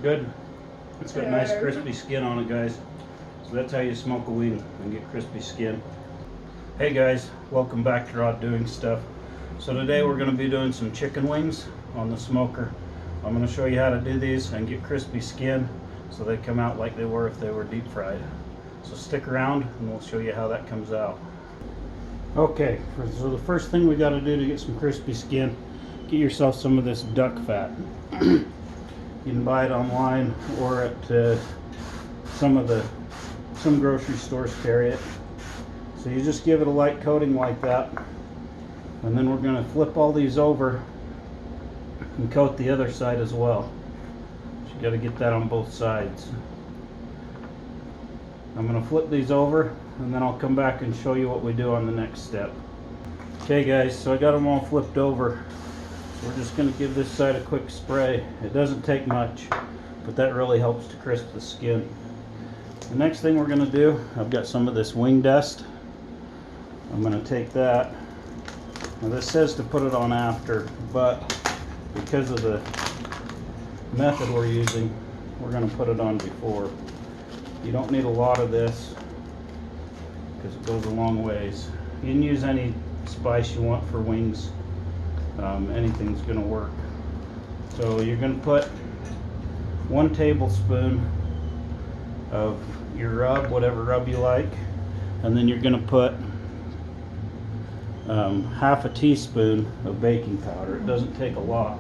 good. It's got nice crispy skin on it, guys. So that's how you smoke a wing and get crispy skin. Hey guys, welcome back to Raw Doing Stuff. So today we're going to be doing some chicken wings on the smoker. I'm going to show you how to do these and get crispy skin so they come out like they were if they were deep fried. So stick around and we'll show you how that comes out. Okay, so the first thing we got to do to get some crispy skin, get yourself some of this duck fat. You can buy it online or at some grocery stores carry it. So you just give it a light coating like that, and then we're going to flip all these over and coat the other side as well. So you got to get that on both sides. I'm going to flip these over and then I'll come back and show you what we do on the next step. Okay guys, so I got them all flipped over. So we're just going to give this side a quick spray. It doesn't take much, but that really helps to crisp the skin. The next thing we're going to do, I've got some of this wing dust. I'm going to take that. Now this says to put it on after, but because of the method we're using, we're going to put it on before. You don't need a lot of this because it goes a long ways. You can use any spice you want for wings. Anything's going to work. So you're going to put 1 tablespoon of your rub, whatever rub you like, and then you're going to put half a teaspoon of baking powder. It doesn't take a lot.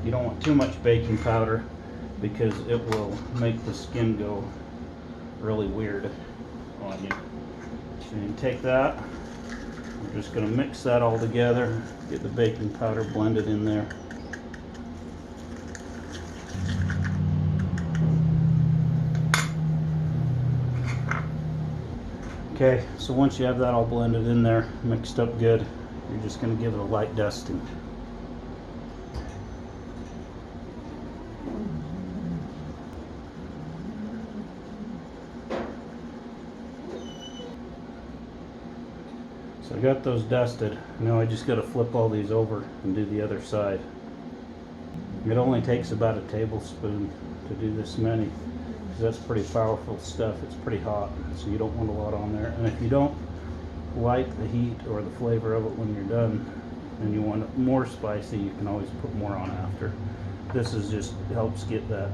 You don't want too much baking powder because it will make the skin go really weird on you. So you take that. We're just going to mix that all together, get the baking powder blended in there. Okay, so once you have that all blended in there, mixed up good, you're just going to give it a light dusting. So I got those dusted. Now I just got to flip all these over and do the other side. It only takes about a tablespoon to do this many. That's pretty powerful stuff. It's pretty hot, so you don't want a lot on there. And if you don't like the heat or the flavor of it when you're done and you want it more spicy, you can always put more on after. This is just helps get that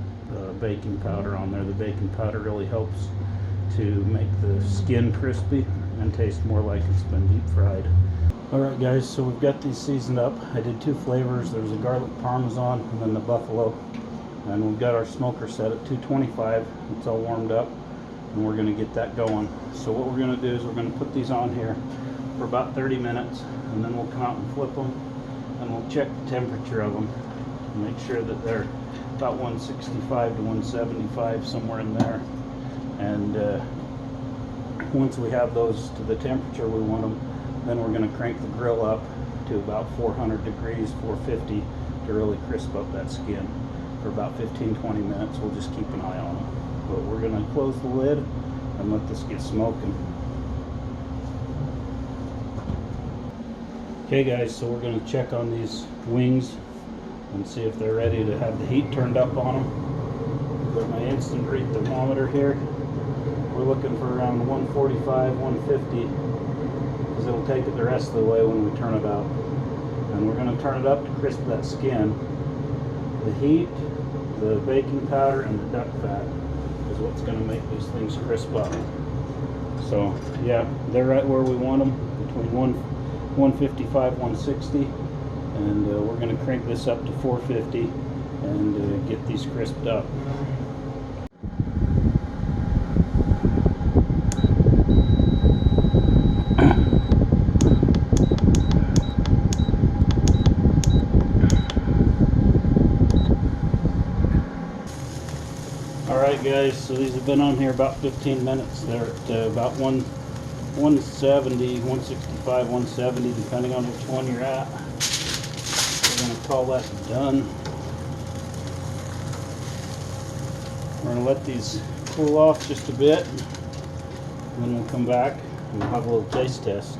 baking powder on there. The baking powder really helps to make the skin crispy and taste more like it's been deep fried. Alright guys, so we've got these seasoned up. I did 2 flavors. There's a garlic parmesan and then the buffalo. And we've got our smoker set at 225. It's all warmed up and we're going to get that going. So what we're going to do is we're going to put these on here for about 30 minutes and then we'll come out and flip them and we'll check the temperature of them and make sure that they're about 165 to 175, somewhere in there. And once we have those to the temperature we want them, then we're going to crank the grill up to about 400 degrees, 450, to really crisp up that skin. For about 15-20 minutes. We'll just keep an eye on them. But we're going to close the lid and let this get smoking. Okay guys, so we're going to check on these wings and see if they're ready to have the heat turned up on them. I've got my instant heat thermometer here. We're looking for around 145, 150, because it'll take it the rest of the way when we turn it up. And we're going to turn it up to crisp that skin. The heat, the baking powder, and the duck fat is what's going to make these things crisp up. So yeah, they're right where we want them, between 155, 160, and we're going to crank this up to 450 and get these crisped up. Alright guys, so these have been on here about 15 minutes. They're at about 170, 165, 170, depending on which one you're at. We're going to call that done. We're going to let these cool off just a bit, and then we'll come back and we'll have a little taste test.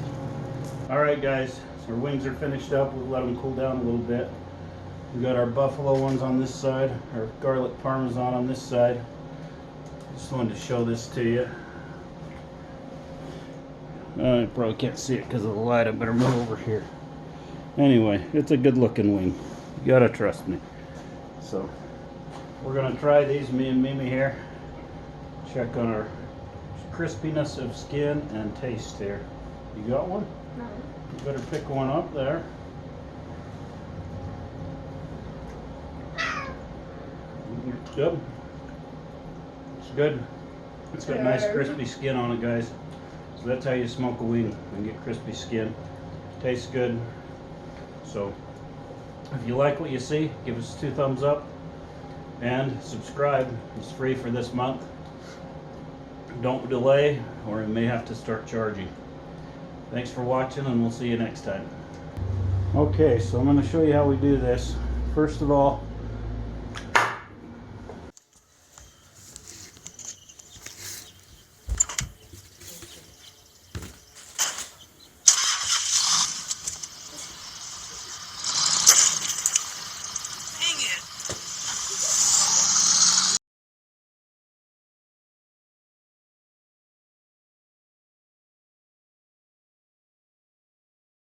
Alright guys, so our wings are finished up. We'll let them cool down a little bit. We got our buffalo ones on this side, our garlic parmesan on this side. Just wanted to show this to you. I probably can't see it because of the light. I better move over here. Anyway, it's a good looking wing. You gotta trust me. So we're gonna try these, me and Mimi here. Check on our crispiness of skin and taste here. You got one? No. You better pick one up there. Good. It's good. It's got nice crispy skin on it, guys. So that's how you smoke a wing and get crispy skin. Tastes good. So if you like what you see, give us 2 thumbs up and subscribe. It's free for this month. Don't delay or we may have to start charging. Thanks for watching and we'll see you next time. Okay, so I'm going to show you how we do this. First of all,